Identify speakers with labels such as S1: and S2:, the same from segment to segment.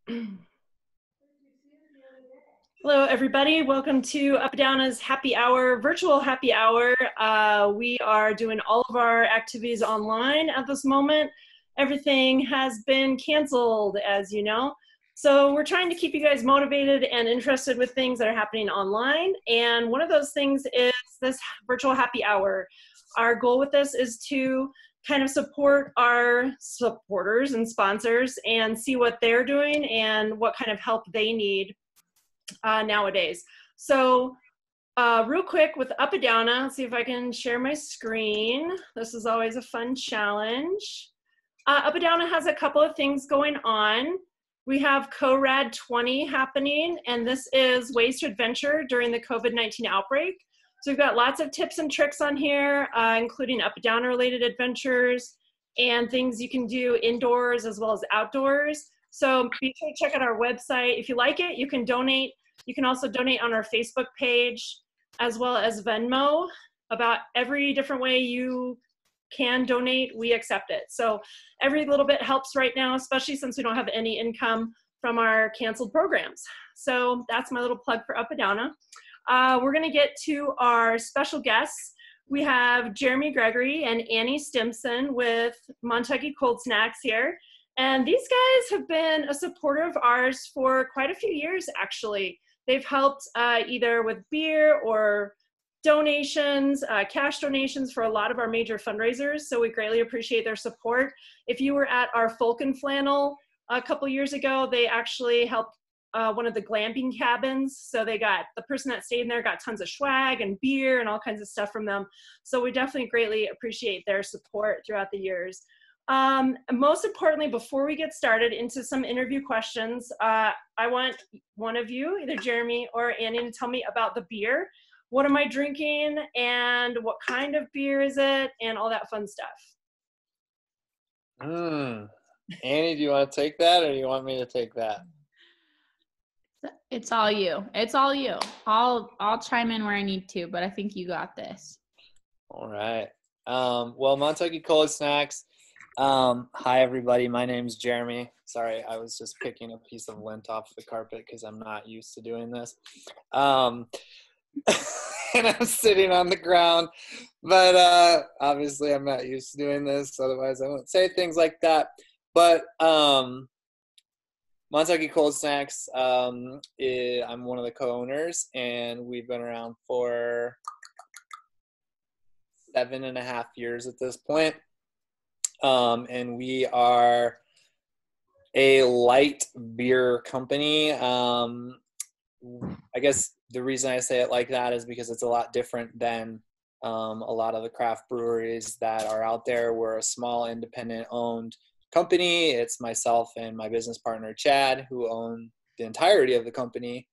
S1: Hello, everybody. Welcome to Up Happy Hour, virtual happy hour. We are doing all of our activities online at this moment. Everything has been canceled, as you know. So we're trying to keep you guys motivated and interested with things that are happening online. And one of those things is this virtual happy hour. Our goal with this is to kind of support our supporters and sponsors and see what they're doing and what kind of help they need nowadays. So real quick with Up-A-Downa, let's see if I can share my screen. This is always a fun challenge. Up-A-Downa has a couple of things going on. We have CoRAD 20 happening, and this is ways to adventure during the COVID-19 outbreak. So we've got lots of tips and tricks on here, including Up-A-Downa related adventures and things you can do indoors as well as outdoors. So be sure to check out our website. If you like it, you can donate. You can also donate on our Facebook page as well as Venmo. About every different way you can donate, we accept it. So every little bit helps right now, especially since we don't have any income from our canceled programs. So that's my little plug for Up-A-Downa. We're gonna get to our special guests. We have Jeremy Gregory and Annie Stimson with Montucky Cold Snacks here. And these guys have been a supporter of ours for quite a few years, actually. They've helped either with beer or donations, cash donations for a lot of our major fundraisers. So we greatly appreciate their support. If you were at our Folk and Flannel a couple years ago, they actually helped one of the glamping cabins. So the person that stayed in there got tons of swag and beer and all kinds of stuff from them. So we definitely greatly appreciate their support throughout the years. Most importantly, before we get started into some interview questions, I want one of you, either Jeremy or Annie, to tell me about the beer. What am I drinking and what kind of beer is it and all that fun stuff.
S2: Annie, do you want to take that or do you want me to take that?
S3: It's all you. It's all you. I'll chime in where I need to, but I think you got this.
S2: All right. Well, Montucky Cold Snacks. Hi, everybody. My name's Jeremy. Sorry, I was just picking a piece of lint off the carpet because I'm not used to doing this. And I'm sitting on the ground. But obviously, I'm not used to doing this. Otherwise, I wouldn't say things like that. But Montucky Cold Snacks, I'm one of the co-owners, and we've been around for 7.5 years at this point. And we are a light beer company. I guess the reason I say it like that is because it's a lot different than a lot of the craft breweries that are out there. We're a small independent owned company. It's myself and my business partner, Chad, who own the entirety of the company.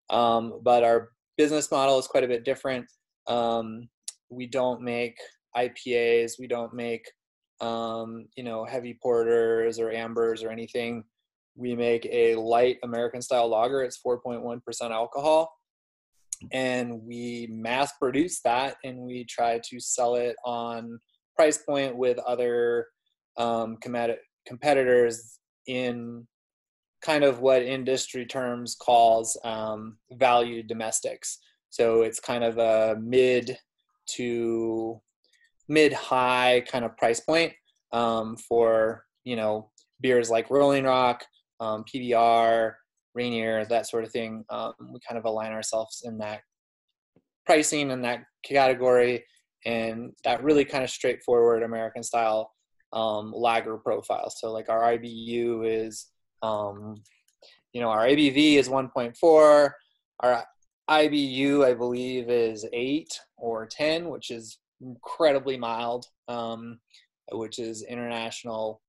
S2: But our business model is quite a bit different. We don't make IPAs. We don't make heavy porters or ambers or anything. We make a light American style lager. It's 4.1% alcohol, and we mass produce that, and we try to sell it on price point with other competitors in kind of what industry terms calls value domestics. So it's kind of a mid to mid-high kind of price point for, beers like Rolling Rock, PBR, Rainier, that sort of thing. We kind of align ourselves in that pricing and that category, and that really kind of straightforward American style lager profile. So like our IBU is, our ABV is 1.4. Our IBU, I believe, is 8 or 10, which is incredibly mild, which is international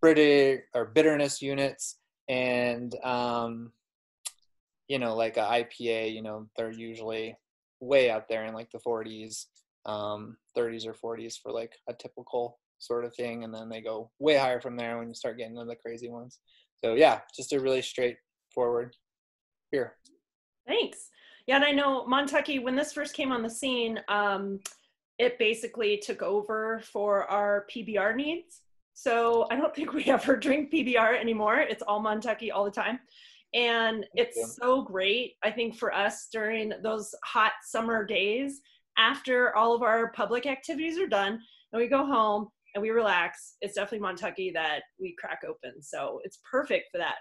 S2: bitterness units. And like a IPA, they're usually way out there in like the 40s, 30s or 40s for like a typical sort of thing, and then they go way higher from there when you start getting into the crazy ones. So yeah, just a really straightforward beer.
S1: Thanks. Yeah, and I know Montucky, when this first came on the scene, it basically took over for our PBR needs. So I don't think we ever drink PBR anymore. It's all Montucky all the time. And it's so great, I think, for us during those hot summer days after all of our public activities are done and we go home and we relax. It's definitely Montucky that we crack open. So it's perfect for that.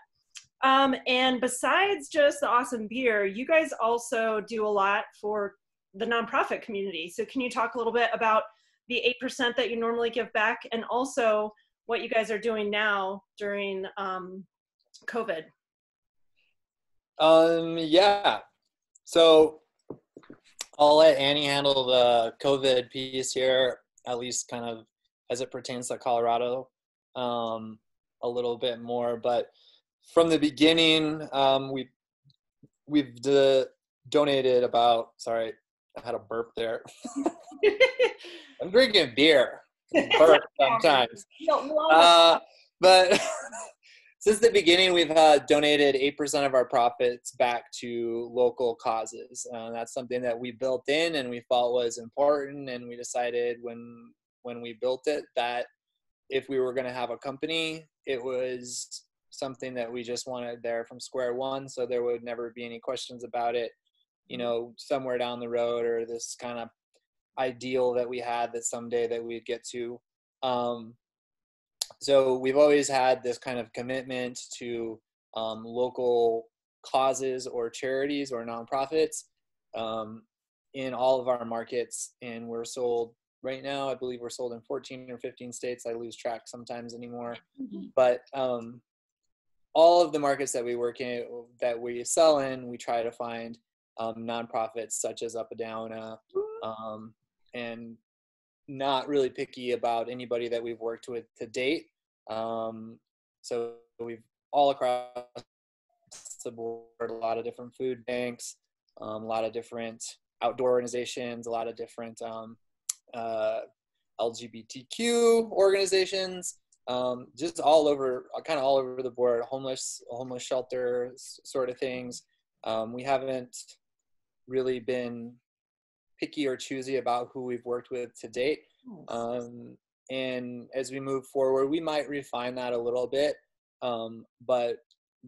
S1: And besides just the awesome beer, you guys also do a lot for the nonprofit community. So can you talk a little bit about the 8% that you normally give back and also what you guys are doing now during COVID?
S2: Yeah. So I'll let Annie handle the COVID piece here, at least kind of as it pertains to Colorado, a little bit more. But from the beginning, we've donated about. Sorry, I had a burp there. I'm drinking beer. Burp sometimes. But since the beginning, we've donated 8% of our profits back to local causes. That's something that we built in and we thought was important. And we decided when we built it that if we were going to have a company, it was something that we just wanted there from square one. So there would never be any questions about it, you know, somewhere down the road, or this kind of ideal that we had that someday that we'd get to. So we've always had this kind of commitment to local causes or charities or nonprofits in all of our markets. And we're sold right now, I believe we're sold in 14 or 15 states. I lose track sometimes anymore. But all of the markets that we work in, that we sell in, we try to find nonprofits such as Upadowna, and not really picky about anybody that we've worked with to date. So we've all across the board, a lot of different food banks, a lot of different outdoor organizations, a lot of different LGBTQ organizations, just all over, kind of all over the board, homeless shelter sort of things. We haven't really been picky or choosy about who we've worked with to date. And as we move forward, we might refine that a little bit. But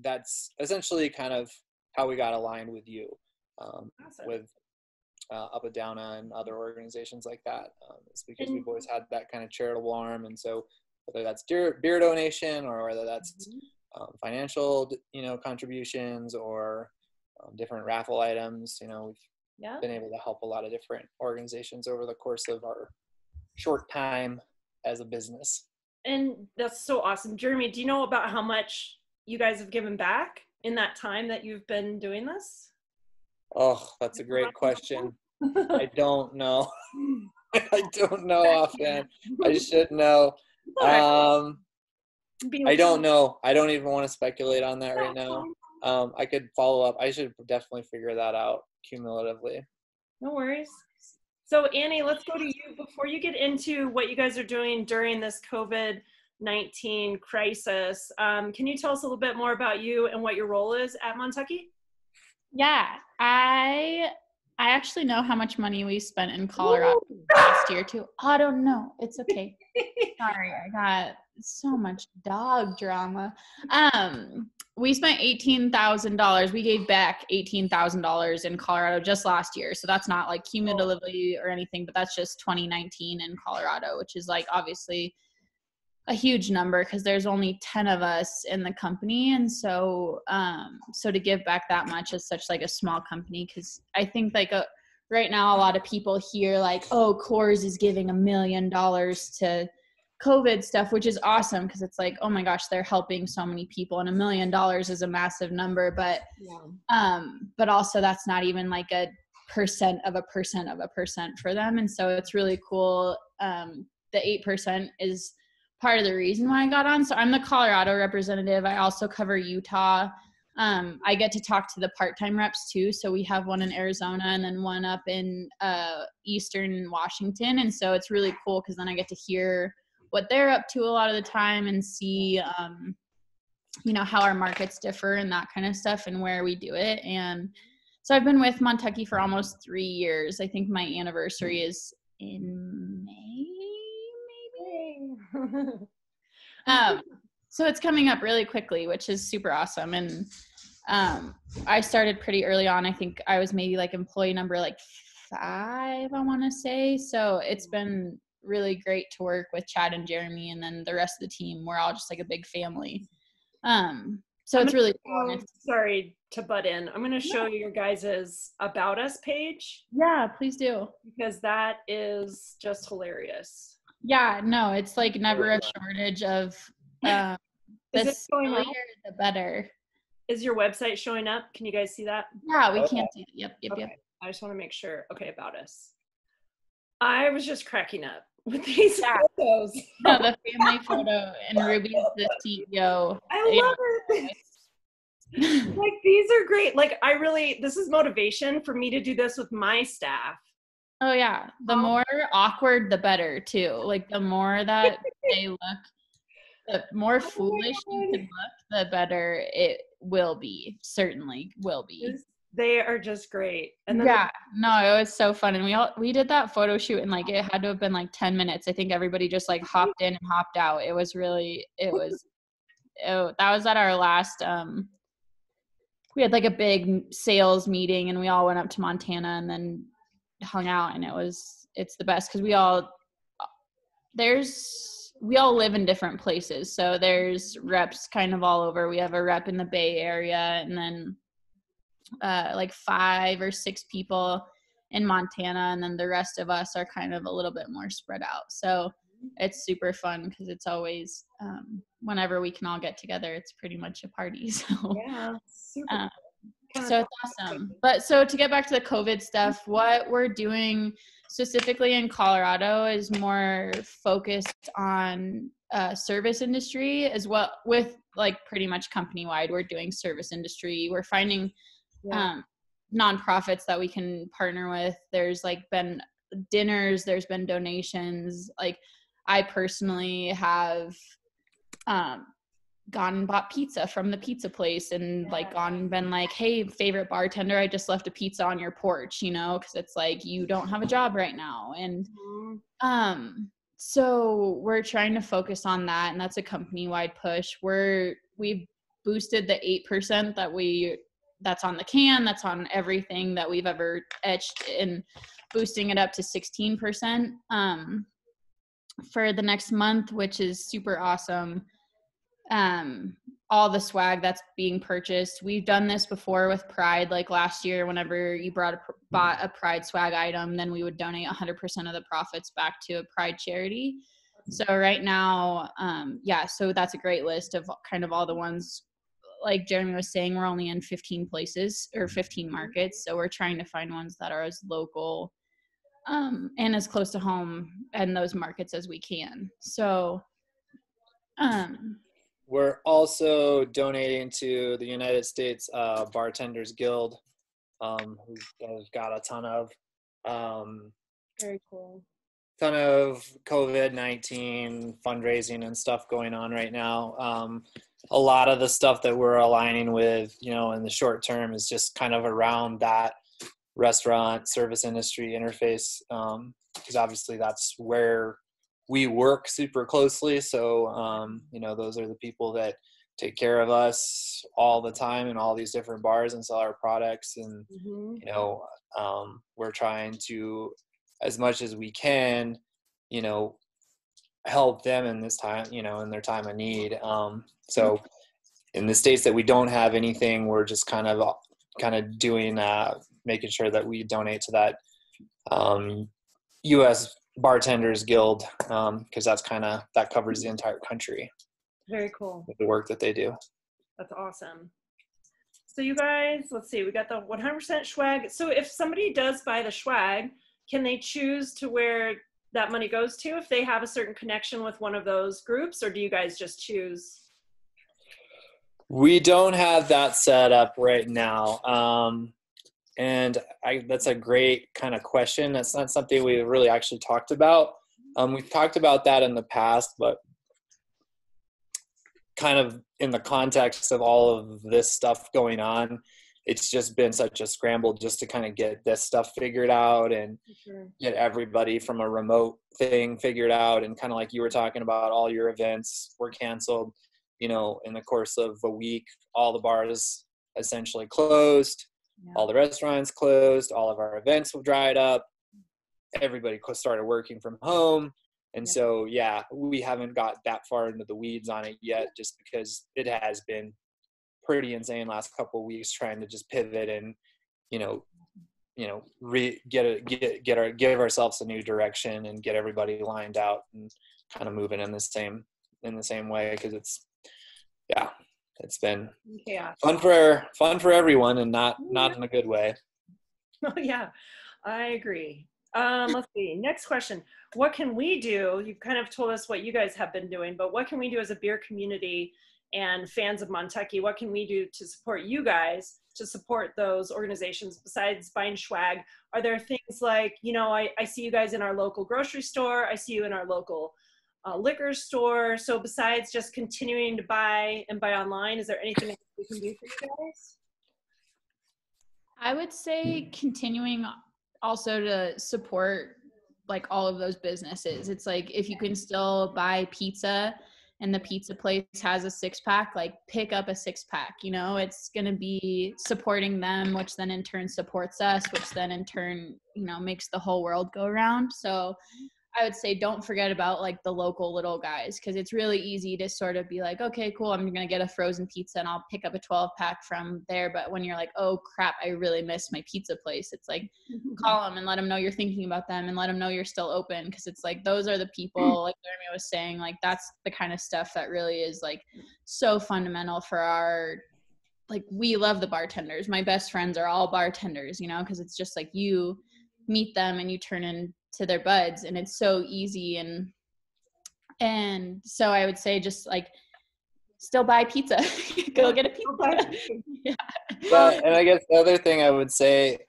S2: that's essentially kind of how we got aligned with you, with Upadowna and other organizations like that. It's because we've always had that kind of charitable arm. And so whether that's beer donation or whether that's financial, contributions or different raffle items, we've been able to help a lot of different organizations over the course of our short time as a business.
S1: And that's so awesome. Jeremy, do you know about how much you guys have given back in that time that you've been doing this?
S2: Oh, that's a great question. I don't know. I don't know offhand. I should know. I don't know. I don't even want to speculate on that right now. I could follow up. I should definitely figure that out cumulatively.
S1: No worries. So Annie, let's go to you before you get into what you guys are doing during this COVID-19 crisis. Can you tell us a little bit more about you and what your role is at Montucky?
S3: Yeah, I actually know how much money we spent in Colorado last year too. I don't know. It's okay. Sorry, I got so much dog drama. We spent $18,000. We gave back $18,000 in Colorado just last year. So that's not like cumulatively or anything, but that's just 2019 in Colorado, which is like obviously a huge number because there's only 10 of us in the company. And so, so to give back that much is such like a small company. Cause I think like right now, a lot of people hear like, oh, Coors is giving $1 million to COVID stuff, which is awesome. Cause it's like, oh my gosh, they're helping so many people and $1 million is a massive number, but also that's not even like a percent of a percent of a percent for them. And so it's really cool. The 8% is part of the reason why I got on. So I'm the Colorado representative. I also cover Utah. I get to talk to the part-time reps too. So we have one in Arizona and then one up in Eastern Washington. And so it's really cool because then I get to hear what they're up to a lot of the time and see, how our markets differ and that kind of stuff and where we do it. And so I've been with Montucky for almost 3 years. I think my anniversary is in May. So it's coming up really quickly, which is super awesome. And I started pretty early on. I think I was maybe like employee number like 5, I want to say. So it's been really great to work with Chad and Jeremy, and then the rest of the team. We're all just like a big family. So it's really fun.
S1: Sorry to butt in. I'm going to show you your guys' About Us page.
S3: Yeah, please do.
S1: Because that is just hilarious.
S3: Yeah, no, it's like never a shortage of the sillier, the better.
S1: Is your website showing up? Can you guys see that?
S3: Yeah, we can't see it. Yep.
S1: Okay. I just want to make sure. Okay, About Us. I was just cracking up with these photos.
S3: No, the family photo, and Ruby's the CEO.
S1: I love it. Like, these are great. Like, this is motivation for me to do this with my staff.
S3: Oh yeah, the more awkward, the better too. Like, the more that they look, the more foolish you can look, the better it will be. Certainly will be.
S1: They are just great. And then
S3: yeah, no, it was so fun. And we did that photo shoot, and like, it had to have been like 10 minutes. I think everybody just like hopped in and hopped out. That was at our last, we had like a big sales meeting, and we all went up to Montana and then hung out, and it's the best because we all live in different places. So there's reps kind of all over. We have a rep in the Bay Area, and then like 5 or 6 people in Montana, and then the rest of us are kind of a little bit more spread out. So it's super fun because it's always whenever we can all get together, it's pretty much a party. So
S1: yeah, super.
S3: So it's awesome. But so to get back to the COVID stuff, what we're doing specifically in Colorado is more focused on service industry as well, with like pretty much company wide. We're doing service industry. We're finding nonprofits that we can partner with. There's like been dinners, there's been donations. Like, I personally have gone and bought pizza from the pizza place, and like gone and been like, hey, favorite bartender, I just left a pizza on your porch, because it's like, you don't have a job right now. And so we're trying to focus on that, and that's a company-wide push. We've boosted the 8% that's on the can, that's on everything that we've ever etched, and boosting it up to 16% for the next month, which is super awesome. All the swag that's being purchased. We've done this before with Pride, like last year, whenever you bought a Pride swag item, then we would donate 100% of the profits back to a Pride charity. So right now, so that's a great list of kind of all the ones. Like Jeremy was saying, we're only in 15 places or 15 markets. So we're trying to find ones that are as local and as close to home in those markets as we can. So
S2: we're also donating to the United States Bartenders Guild, who's got a ton of
S1: very cool.
S2: Ton of COVID-19 fundraising and stuff going on right now. A lot of the stuff that we're aligning with, in the short term, is just kind of around that restaurant service industry interface, because obviously that's where we work super closely. So, those are the people that take care of us all the time in all these different bars and sell our products. And, we're trying to, as much as we can, help them in this time, in their time of need. So in the states that we don't have anything, we're just kind of doing, making sure that we donate to that U.S. Bartenders Guild, because that covers the entire country.
S1: Very cool.
S2: With the work that they do.
S1: That's awesome. So you guys, let's see, we got the 100% swag. So if somebody does buy the swag, can they choose to where that money goes to if they have a certain connection with one of those groups, or do you guys just choose?
S2: We don't have that set up right now. And that's a great kind of question. That's not something we really actually talked about. We've talked about that in the past, but kind of in the context of all of this stuff going on, it's just been such a scramble just to kind of get this stuff figured out and get everybody from a remote thing figured out. And kind of like you were talking about, all your events were canceled, you know, in the course of a week. All the bars essentially closed, all the restaurants closed, all of our events were dried up, everybody started working from home. And so, yeah, we haven't got that far into the weeds on it yet, just because it has been pretty insane last couple of weeks trying to just pivot and, give ourselves a new direction and get everybody lined out and kind of moving in the same way. Cause it's been fun for everyone and not in a good way.
S1: Oh yeah, I agree. Let's see. Next question. What can we do? You've kind of told us what you guys have been doing, but what can we do as a beer community and fans of Montucky? What can we do to support you guys, to support those organizations besides buying swag? Are there things like, you know, I see you guys in our local grocery store. I see you in our local liquor store. So besides just continuing to buy and buy online, is there anything else we can do for you guys?
S3: I would say continuing also to support like all of those businesses. It's like if you can still buy pizza and the pizza place has a 6-pack, like pick up a 6-pack, you know, it's going to be supporting them, which then in turn supports us, which then in turn, you know, makes the whole world go around. So I would say don't forget about like the local little guys, because it's really easy to sort of be like, okay, cool, I'm going to get a frozen pizza and I'll pick up a 12-pack from there. But when you're like, oh crap, I really miss my pizza place, it's like call them and let them know you're thinking about them and let them know you're still open, because it's like those are the people, like Jeremy was saying, like that's the kind of stuff that really is like so fundamental for our, like we love the bartenders. My best friends are all bartenders, you know, because it's just like you meet them and you turn into their buds and it's so easy. And so I would say just like still buy pizza. Go get a pizza.
S2: Yeah, and I guess the other thing I would say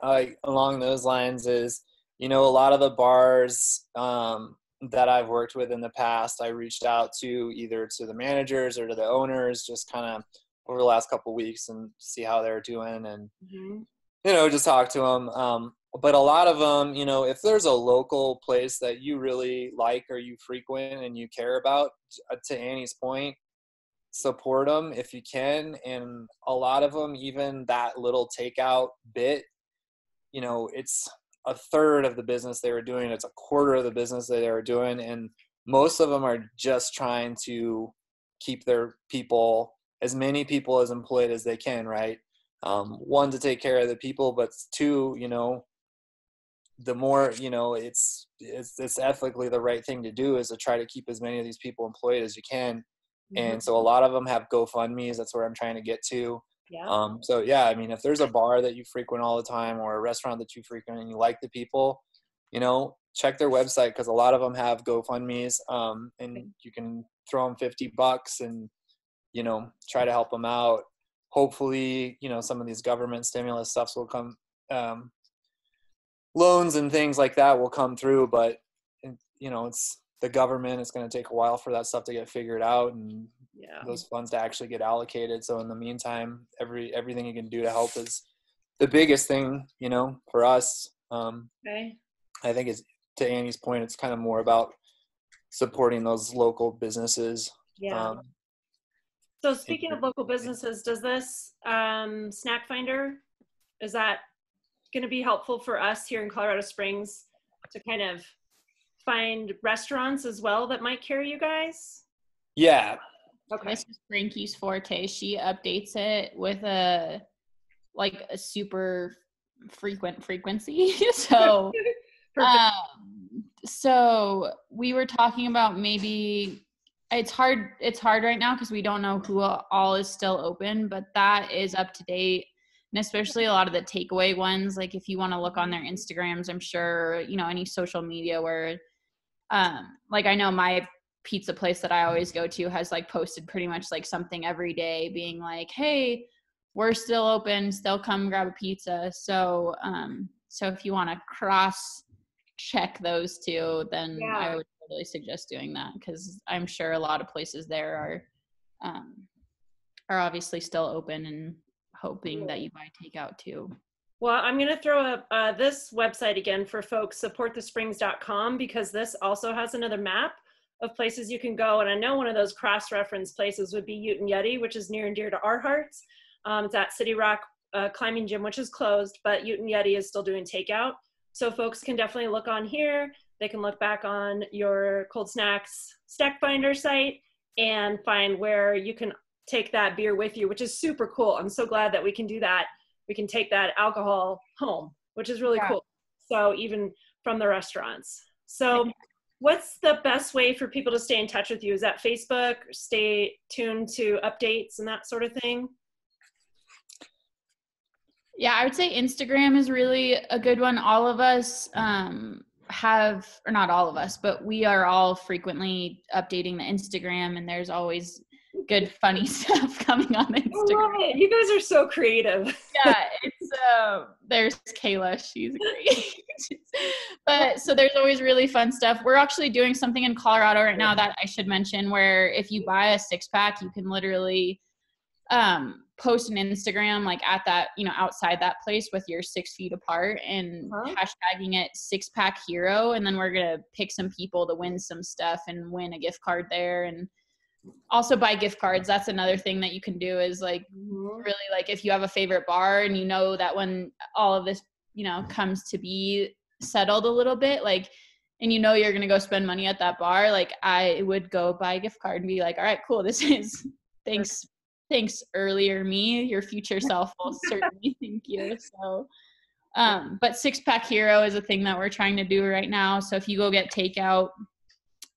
S2: along those lines is, you know, a lot of the bars that I've worked with in the past, I reached out to either to the managers or to the owners just kind of over the last couple of weeks and see how they're doing and, you know, just talk to them. But a lot of them, you know, if there's a local place that you really like or you frequent and you care about, to Annie's point, support them if you can. And a lot of them, even that little takeout bit, you know, it's a third of the business they were doing. It's a quarter of the business that they were doing. And most of them are just trying to keep their people, as many people as employed as they can, right? One, to take care of the people, but two, you know, the more, you know, it's ethically the right thing to do is to try to keep as many of these people employed as you can. And so a lot of them have GoFundMes. That's where I'm trying to get to. So yeah, I mean, if there's a bar that you frequent all the time or a restaurant that you frequent and you like the people, you know, check their website, because a lot of them have GoFundMes, and you can throw them $50 and, you know, try to help them out. Hopefully, you know, some of these government stimulus stuffs will come, loans and things like that will come through, but you know, it's the government. It's going to take a while for that stuff to get figured out and those funds to actually get allocated. So in the meantime, everything you can do to help is the biggest thing, you know, for us. I think it's, to Annie's point, it's kind of more about supporting those local businesses.
S1: So speaking of local businesses, does this Snack Finder, is that going to be helpful for us here in Colorado Springs to kind of find restaurants as well that might carry you guys?
S2: Yeah.
S3: Okay. This is Frankie's forte. She updates it with a super frequency. So, so we were talking about maybe it's hard right now because we don't know who all is still open, but that is up to date. And especially a lot of the takeaway ones, like if you want to look on their Instagrams, I'm sure, you know, any social media where, like I know my pizza place that I always go to has like posted pretty much like something every day being like, hey, we're still open, still come grab a pizza. So, so if you want to cross check those two, then I would really suggest doing that, because I'm sure a lot of places there are obviously still open and hoping that you buy takeout too.
S1: Well, I'm going to throw up this website again for folks, supportthesprings.com, because this also has another map of places you can go. And I know one of those cross-reference places would be Ute and Yeti, which is near and dear to our hearts. It's at City Rock Climbing Gym, which is closed, but Ute and Yeti is still doing takeout. So folks can definitely look on here. They can look back on your Cold Snacks Stack Finder site and find where you can take that beer with you, which is super cool. I'm so glad that we can do that. We can take that alcohol home, which is really cool. So even from the restaurants. So what's the best way for people to stay in touch with you? Is that Facebook? Stay tuned to updates and that sort of thing?
S3: Yeah, I would say Instagram is really a good one. All of us have, or not all of us, but we are all frequently updating the Instagram, and there's always good funny stuff coming on Instagram.
S1: I love it. You guys are so creative.
S3: Yeah, it's there's Kayla, she's great. But so there's always really fun stuff. We're actually doing something in Colorado right now that I should mention, where if you buy a 6-pack, you can literally post an Instagram like at that, outside that place with your 6 feet apart and hashtagging it 6-pack hero. And then we're going to pick some people to win some stuff and win a gift card there. And also buy gift cards. That's another thing that you can do is like really like if you have a favorite bar and you know that when all of this, comes to be settled a little bit, like, and you're going to go spend money at that bar, like I would go buy a gift card and be like, all right, cool. This is thanks earlier me, your future self will certainly thank you. So, but 6-pack hero is a thing that we're trying to do right now. So if you go get takeout,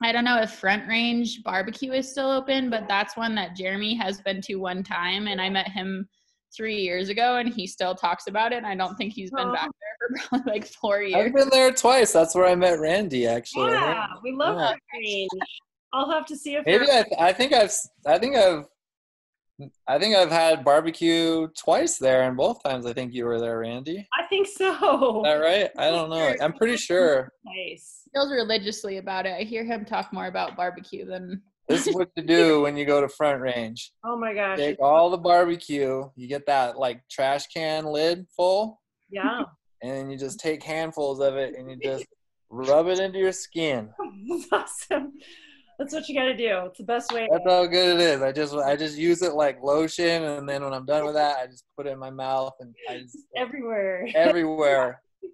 S3: I don't know if Front Range Barbecue is still open, but that's one that Jeremy has been to one time. And I met him 3 years ago and he still talks about it. And I don't think he's been back there for probably like 4 years.
S2: I've been there twice. That's where I met Randy, actually.
S1: Yeah, we love Front Range. I'll have to see if
S2: maybe I think I've had barbecue twice there, and both times I think you were there, Randy.
S1: I think so.
S2: Is that right? I don't know. I'm pretty sure.
S1: Nice.
S3: He feels religiously about it. I hear him talk more about barbecue than.
S2: This is what you do when you go to Front Range.
S1: Oh my gosh.
S2: Take all the barbecue. You get that like trash can lid full.
S1: Yeah.
S2: And you just take handfuls of it and you just rub it into your skin.
S1: That's awesome. That's what you got to do. It's the best way.
S2: That's how good it is. I just use it like lotion, and then when I'm done with that, I just put it in my mouth and I just everywhere.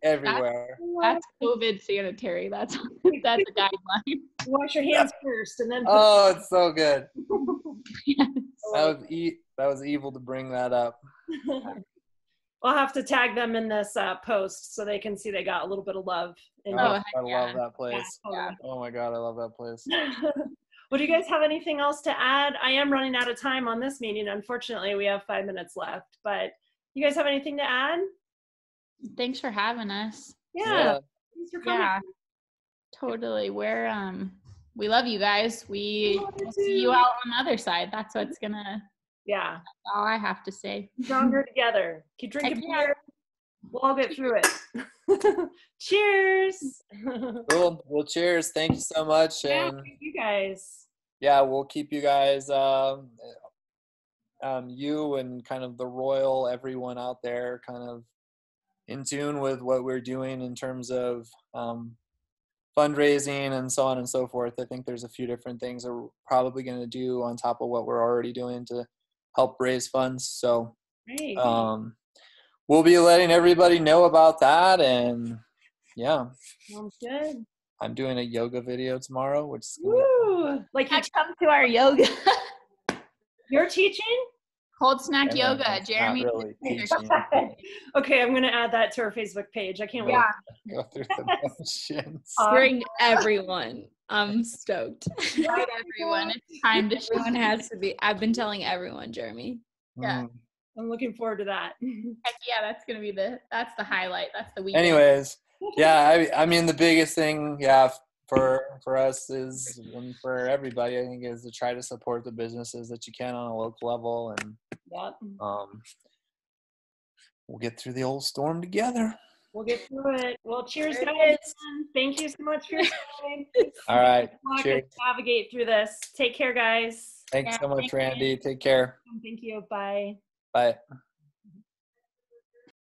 S3: That's COVID sanitary. That's a guideline.
S1: Wash your hands first, and then.
S2: Oh, it's so good.
S3: Yes.
S2: That was evil to bring that up.
S1: I'll have to tag them in this post so they can see they got a little bit of love.
S2: I love that place.
S1: Yeah.
S2: Oh my God, I love that place.
S1: Well, do you guys have anything else to add? I am running out of time on this meeting. Unfortunately, we have 5 minutes left, but you guys have anything to add?
S3: Thanks for having us.
S1: Yeah. Thanks for coming.
S3: Yeah, totally. We love you guys. We'll see you out on the other side. That's what's gonna.
S1: Yeah.
S3: That's all I have to say.
S1: Stronger together. Keep drinking beer. We'll all get through it. Cheers.
S2: Cool. Well, cheers. Thank you so much.
S1: Yeah,
S2: and
S1: thank you guys.
S2: yeah, we'll keep you guys, you and kind of the royal, everyone out there kind of in tune with what we're doing in terms of fundraising and so on and so forth. I think there's a few different things that we're probably going to do on top of what we're already doing to help raise funds. So
S1: Great.
S2: We'll be letting everybody know about that. And yeah.
S1: Sounds good.
S2: I'm doing a yoga video tomorrow, which is
S1: like
S3: you come to our yoga.
S1: You're teaching?
S3: Cold snack yoga. Jeremy.
S2: Not really teaching.
S1: Okay, I'm gonna add that to our Facebook page. I can't wait.
S2: Go through the motions.
S4: Bring everyone. I'm stoked.
S3: Right, everyone. It's time to
S4: Everyone has to be. I've been telling everyone, Jeremy.
S3: Yeah.
S1: I'm looking forward to that.
S3: Heck yeah, that's gonna be that's the highlight. That's the weekend.
S2: Anyways, yeah, I mean the biggest thing, for us is, and for everybody, I think, is to try to support the businesses that you can on a local level, and we'll get through the old storm together.
S1: We'll get through it. Well, cheers, guys. Thank you so much for your time.
S2: All right. Cheers.
S1: Navigate through this. Take care, guys.
S2: Thanks so much, Randy. Take care.
S1: Thank you. Bye.
S2: Bye.